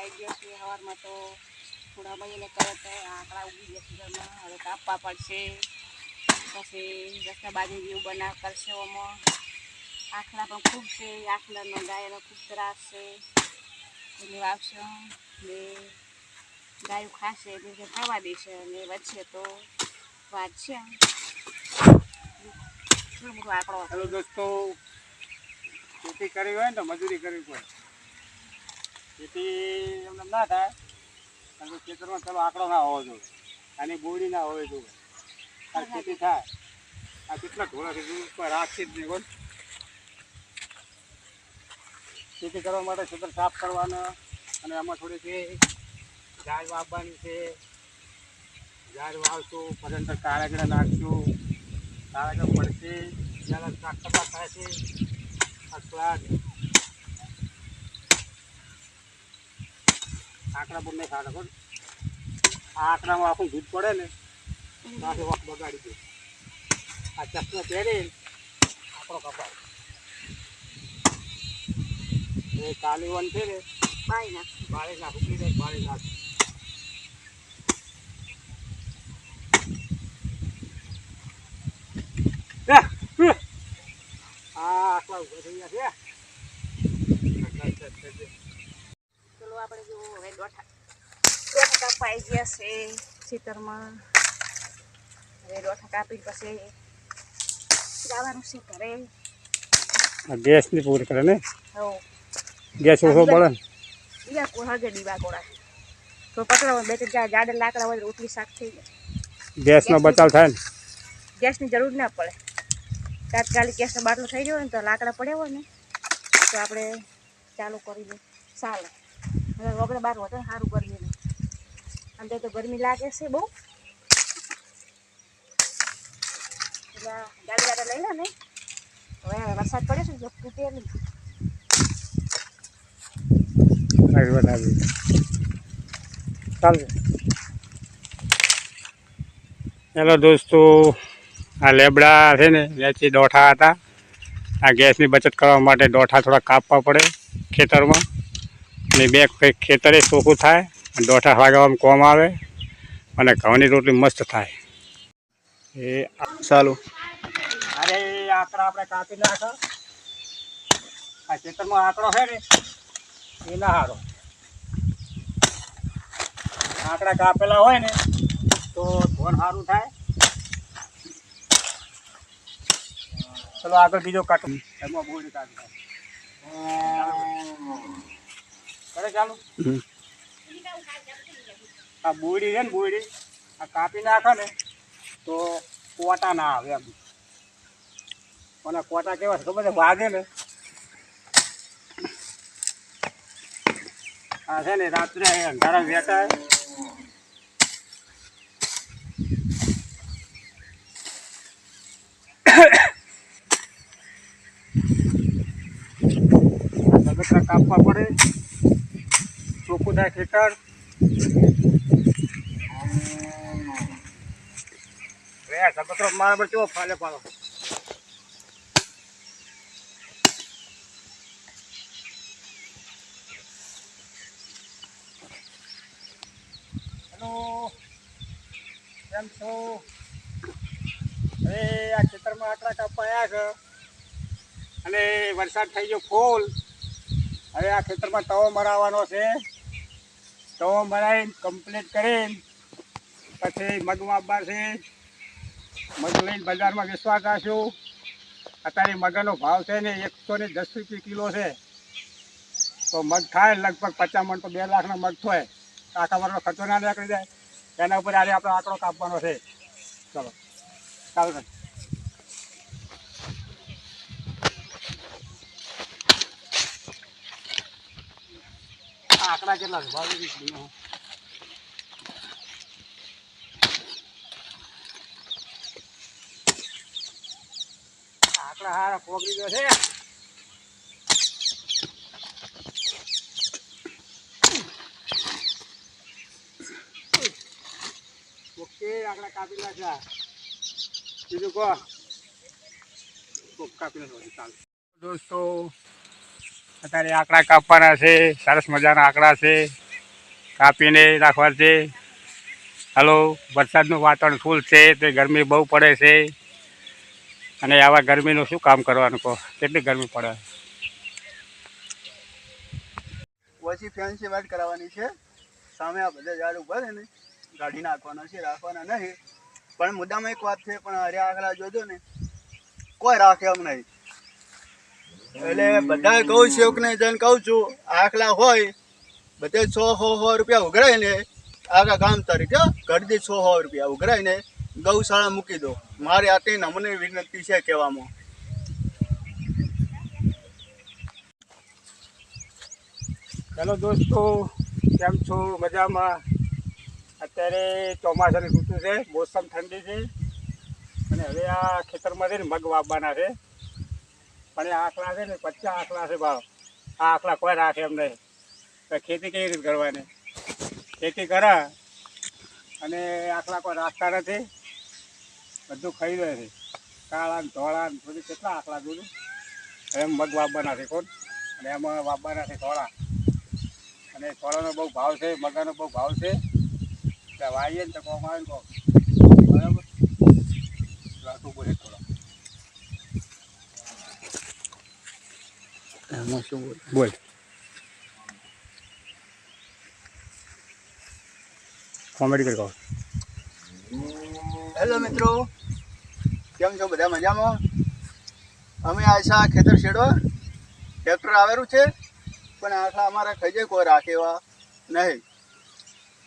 આવી ગયો છે. સવારમાં તો થોડા મહિને તરત આંકડા ઉગી ગયા છે ઘરમાં. હવે કાપવા પડશે. પછી રસ્તા બાજુ જેવું બનાવ કરશે. આમાં આંખલા પણ ખૂબ છે. આંખલાનો ગાયનો ખૂબ ત્રાસ છે. એટલે વાવશે ને ગાયું ખાશે એટલે ખાવા દેશે અને વચ્ચે તો વાત છે. હેલો દોસ્તો, ખેતી કરવી હોય ને તો મજૂરી કરવી પડે. ખેતી એમને ના થાય કારણ કે ખેતરમાં ચલો આંકડો ના હોવો જોઈએ, આની બોડી ના હોવી જોઈએ. આ ખેતી થાય. આ કેટલા ઘોડા રાખી જ નહીં બોલ. ખેતી કરવા માટે ખેતર સાફ કરવાના અને એમાં થોડીક ઝાડ વાવવાની છે. ઝાડ વાવશું પછી અંદર કાળાગડા નાખશું. કાળાગડા પડશે જ્યારે ટ્રાક્ટરમાં થાય છે. આંકડા પણ નહીં ખાતા પણ આ આંકડામાં આખું દૂધ પડે ને તો આખી વખત બગાડી દે. આ ચશ્મા પહેરી આપણો કપાય એ કાલી વન છે ને બાળી નાખું પીડે બાળી નાખું. આટલા ઉભા થઈ ગયા છે. ચલો આપણે જો હવે દોઠા કાપવા આવી ગયા છે ખેતરમાં. હવે દોઠા કાપી પછી જવાનું છે ઘરે. ગેસ ની પૂરી કરે ને. હો ગેસ ઓછો પડે ને. બીજા કોહા કે દીવા કોળા તો પકડવા બે ત્રણ જાડે લાકડા હોય રોટલી શાક થઈ જાય. ગેસનો બચાવ થાય ને. ગેસની જરૂર ના પડે. તાત્કાલિક ગેસનો બાટલો થઈ ગયો ને તો લાકડા પડ્યા હોય ને તો આપણે ચાલુ કરી દઈએ ચાલે. હવે વગડે બહાર વધે સારું ગરમી નહીં. અંદર તો ગરમી લાગે છે બહુ. એટલે ગાડી ગાડા લઈ લે ને. હવે વરસાદ પડે છે જો તૂટે નહીં. હેલો દોસ્તો, આ લેબડા છે ને વેચી દોઠા હતા. આ ગેસની બચત કરવા માટે દોઠા થોડા કાપવા પડે ખેતરમાં અને બે ખેતરે ચોખ્ખું થાય. દોઠા વાગવામાં કોમ આવે અને ઘઉંની રોટલી મસ્ત થાય. એ ચાલુ અરે આંકડા આપણે કાપી નાખો. આ ખેતરમાં આંકડો છે ને એ ના સારો. આંકડા કાપેલા હોય ને તો ધોન સારું થાય. ચલો આગળ બીજો કાઢો. એમાં બોડી કાઢી કરે ચાલુ. આ બોડી છે ને બોડી આ કાપી નાખે ને તો કોટા ના આવે એમ. અને કોટા કેવા છે ખબર છે? વાગે ને આ છે ને રાત્રે અંધારા વેટાય. સગતરા કાપવા પડે ચોખ્ખું થાય ખેતર. સગતરો મારા પર કેવો ફાલે પાડો. હેલો કેમ છો? હવે આ ખેતરમાં આંકડા કાપવા આવ્યા છે અને વરસાદ થઈ ગયો ફૂલ. હવે આ ખેતરમાં તવો મરાવવાનો છે. તવો મરાવીને કમ્પ્લીટ કરીને પછી મગ વાવવા છે. મગ લઈને બજારમાં વેચવા જઈશું. અત્યારે મગનો ભાવ છે ને 110 રૂપિયા કિલો છે. તો મગ થાય લગભગ 50 મણ તો 2 લાખના મગ થાય. આખા વર્ષનો ખર્ચો ના નીકળી જાય. એના ઉપર આજે આપણે આંકડો કાપવાનો છે. ચલો ચાલો. આંકડા કેટલા છે? ભાવ આંકડા હારા પોગડી ગયો છે. ઓકે આંકડા કાપી નાખ્યા. બીજું કહો કાપી નાખો ચાલો. દોસ્તો અત્યારે આંકડા કાપવાના છે. સરસ મજાના આંકડા છે. કાપીને રાખવા છે. હાલો, વરસાદનું વાતાવરણ ફૂલ છે તો ગરમી બહુ પડે છે. અને આવા ગરમીનું શું કામ કરવાનું કહો, કેટલી ગરમી પડે. પછી ફેન્સી વાટ કરાવવાની છે. સામે આ બધા ઝાડ ઉભા છે ને, કાઢી નાખવાના છે, રાખવાના નહીં. પણ મુદ્દામાં એક વાત છે, પણ અરે આખલા જોજો ને કોઈ રાખે એમ નહીં. એટલે બધા કહું સેવકને જઈને કહું છું, આખલા હોય બધે 100 રૂપિયા ઉઘરાઈને આખા ગામ તરીકે ઘરથી 100 રૂપિયા ઉઘરાઈને ગૌશાળા મૂકી દો. મારી આટલી નમૂની વિનંતી છે કહેવામાં. ચાલો દોસ્તો, કેમ છો? મજામાં? અત્યારે ચોમાસાની ઋતુ છે, મોસમ ઠંડી છે. અને હવે આ ખેતરમાં છે ને મગ વાવવાના છે. પણ એ આંકડા છે ને 50 આંકડા છે ભાવ. આ આંકડા કોઈ રાખે એમ નહીં. તો ખેતી કેવી રીતે કરવાની? ખેતી કરે અને આંકડા કોઈ રાખતા નથી, બધું ખાઈ લે છે. કાળા ને ધોળા ને બધું કેટલા આંકડા દૂધ. એમ મગ વાવવાના છે કોણ, અને એમાં વાવવાના છે ધોળા. અને થોડાનો બહુ ભાવ છે, મગાનો બહુ ભાવ છે. એટલે વાવીએ ને તો કોમ આવે ને કહો બરાબર. લાટું બોલે થોડા એમાં શું બોલ. કોમેડી કરી કહો. હેલો મિત્રો, કેમ છો? બધા મજામાં? અમે આશા ખેતર છેડવા ટ્રેક્ટર આવેલું છે, પણ આખલા અમારા ખાઈ જાય કોઈ રાખે એવા નહીં.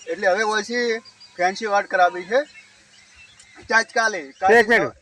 એટલે હવે પછી ફેન્સી વાટ કરાવી છે. ચાજ કાલે એક મિનિટ.